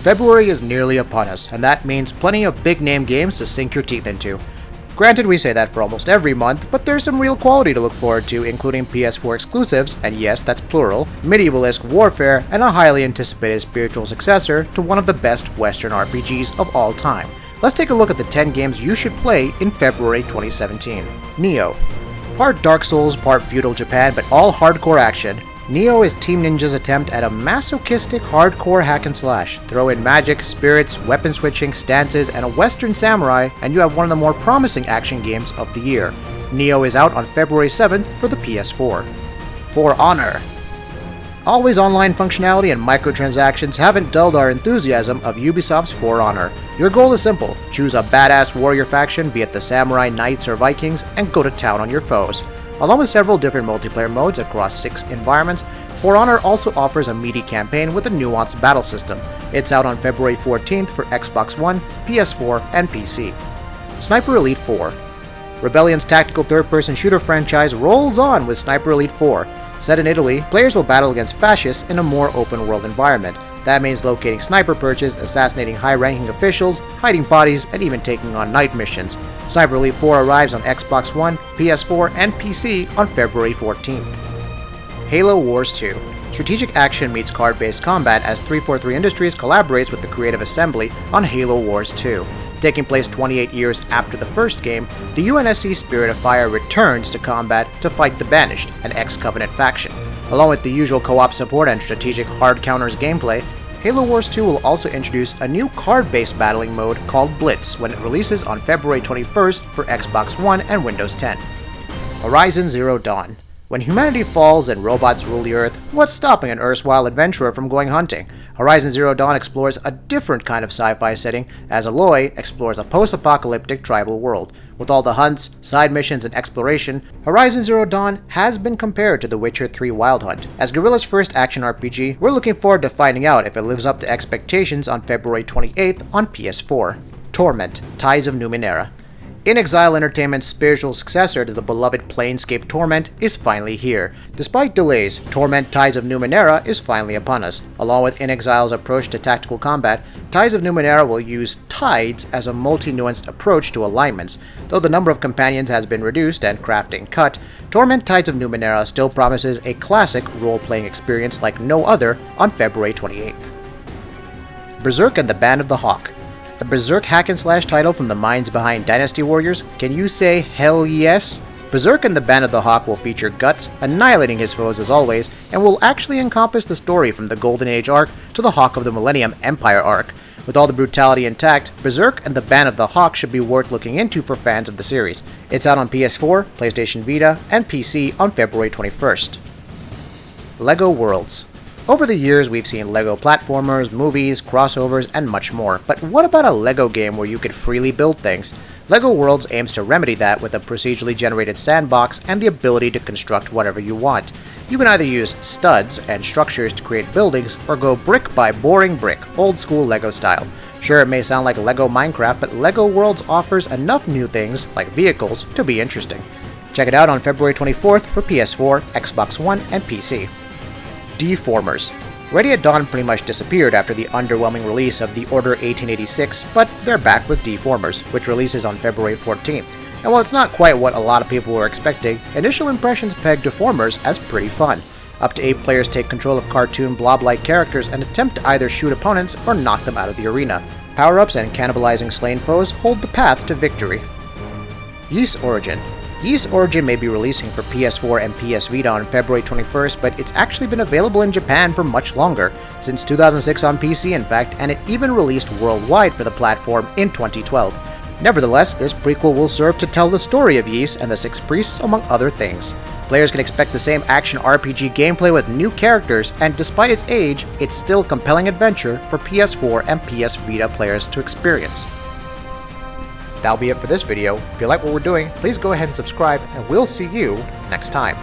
February is nearly upon us, and that means plenty of big-name games to sink your teeth into. Granted, we say that for almost every month, but there's some real quality to look forward to, including PS4 exclusives, and yes, that's plural, medieval-esque warfare, and a highly anticipated spiritual successor to one of the best Western RPGs of all time. Let's take a look at the 10 games you should play in February 2017. Nioh. Part Dark Souls, part feudal Japan, but all hardcore action, Nioh is Team Ninja's attempt at a masochistic hardcore hack and slash. Throw in magic, spirits, weapon switching, stances, and a Western samurai, and you have one of the more promising action games of the year. Nioh is out on February 7th for the PS4. For Honor. Always online functionality and microtransactions haven't dulled our enthusiasm of Ubisoft's For Honor. Your goal is simple: choose a badass warrior faction, be it the samurai, knights, or vikings, and go to town on your foes. Along with several different multiplayer modes across 6 environments, For Honor also offers a meaty campaign with a nuanced battle system. It's out on February 14th for Xbox One, PS4, and PC. Sniper Elite 4. Rebellion's tactical third-person shooter franchise rolls on with Sniper Elite 4. Set in Italy, players will battle against fascists in a more open-world environment. That means locating sniper perches, assassinating high-ranking officials, hiding bodies, and even taking on night missions. Sniper Elite 4 arrives on Xbox One, PS4, and PC on February 14th. Halo Wars 2. Strategic action meets card-based combat as 343 Industries collaborates with the Creative Assembly on Halo Wars 2. Taking place 28 years after the first game, the UNSC Spirit of Fire returns to combat to fight the Banished, an ex-Covenant faction. Along with the usual co-op support and strategic hard counters gameplay, Halo Wars 2 will also introduce a new card-based battling mode called Blitz when it releases on February 21st for Xbox One and Windows 10. Horizon Zero Dawn. When humanity falls and robots rule the Earth, what's stopping an erstwhile adventurer from going hunting? Horizon Zero Dawn explores a different kind of sci-fi setting, as Aloy explores a post-apocalyptic tribal world. With all the hunts, side missions, and exploration, Horizon Zero Dawn has been compared to The Witcher 3 Wild Hunt. As Guerrilla's first action RPG, we're looking forward to finding out if it lives up to expectations on February 28th on PS4. Torment: Ties of Numenera. inXile Entertainment's spiritual successor to the beloved Planescape Torment is finally here. Despite delays, Torment Ties of Numenera is finally upon us. Along with inXile's approach to tactical combat, Ties of Numenera will use tides as a multi-nuanced approach to alignments. Though the number of companions has been reduced and crafting cut, Torment Tides of Numenera still promises a classic role-playing experience like no other on February 28th. Berserk and the Band of the Hawk. A Berserk hack-and-slash title from the minds behind Dynasty Warriors? Can you say hell yes? Berserk and the Band of the Hawk will feature Guts annihilating his foes as always, and will actually encompass the story from the Golden Age arc to the Hawk of the Millennium Empire arc. With all the brutality intact, Berserk and the Band of the Hawk should be worth looking into for fans of the series. It's out on PS4, PlayStation Vita, and PC on February 21st. LEGO Worlds. Over the years, we've seen LEGO platformers, movies, crossovers, and much more, but what about a LEGO game where you could freely build things? LEGO Worlds aims to remedy that with a procedurally generated sandbox and the ability to construct whatever you want. You can either use studs and structures to create buildings, or go brick by boring brick, old school LEGO style. Sure, it may sound like LEGO Minecraft, but LEGO Worlds offers enough new things, like vehicles, to be interesting. Check it out on February 24th for PS4, Xbox One, and PC. Deformers. Ready at Dawn pretty much disappeared after the underwhelming release of The Order 1886, but they're back with Deformers, which releases on February 14th. And while it's not quite what a lot of people were expecting, initial impressions pegged Deformers as pretty fun. Up to 8 players take control of cartoon blob-like characters and attempt to either shoot opponents or knock them out of the arena. Power-ups and cannibalizing slain foes hold the path to victory. Ys Origin. Ys Origin may be releasing for PS4 and PS Vita on February 21st, but it's actually been available in Japan for much longer, since 2006 on PC in fact, and it even released worldwide for the platform in 2012. Nevertheless, this prequel will serve to tell the story of Ys and the Six Priests, among other things. Players can expect the same action RPG gameplay with new characters, and despite its age, it's still a compelling adventure for PS4 and PS Vita players to experience. That'll be it for this video. If you like what we're doing, please go ahead and subscribe, and we'll see you next time.